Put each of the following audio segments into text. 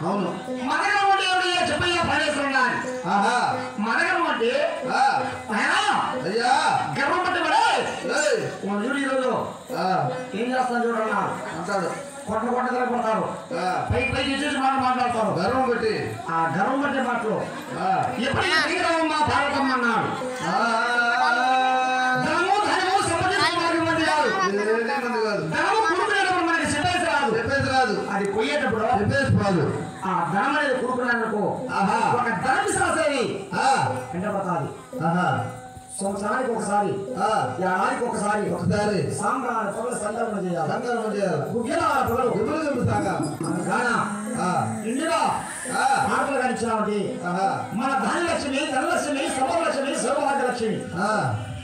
అవును మదగరం అంటే ఎవరు చెప్పయ్యా పడేస్తున్నాను మదగరం అంటే అయ్యా గర్వం పట్టి చూడు ఈరోజు ఏం చేస్తాను చూడన్నా అంటాడు కొట్ట కొట్టగా కొడతారు పైకి పైకి చేసి మాట్లాడతారు గర్వం పెట్టి ఆ గర్వం పట్టే మాటలు ఎప్పుడైనా శ్రీరామమ్మ పార్వతమ్మ అన్నాడు ధనము ధనము సంపద కాదు ధనము కొడుకునేటప్పుడు మనకి చెప్పేసి రాదు అది పోయేటప్పుడు చెప్పేసి రాదు ఆ ధనం అనేది కొడుకునేందుకు ఒక ధన విశ్వాసేవి ఎండబడతాది సంవత్సరానికి ఒకసారి ఏడాదికి ఒకసారి సాంబ్రాన్ని పొగలు సందర్భం చేయాలి ఇందులో ఆటలు గడిచినామంటే మన ధనలక్ష్మి ధనలక్ష్మి సమలక్ష్మి సౌభాగ్యలక్ష్మి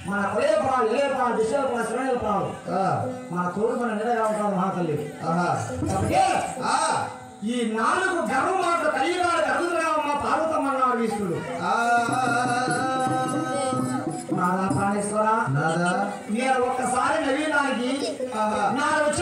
మన కొలేపాలు ఇలేపాలు దిశలపాలు శ్రేణులపాలు మన తోడు మన నిలగా ఉంటారు మహాతల్లి ఈ 4 గర్వం మాటలు కలిగినాడు కదురామమ్మ పార్వతమ్మ అన్నాడు ఈశ్వరుడు నాదా ప్రాణేశ్వర నేను ఒక్కసారి నవీనానికి 4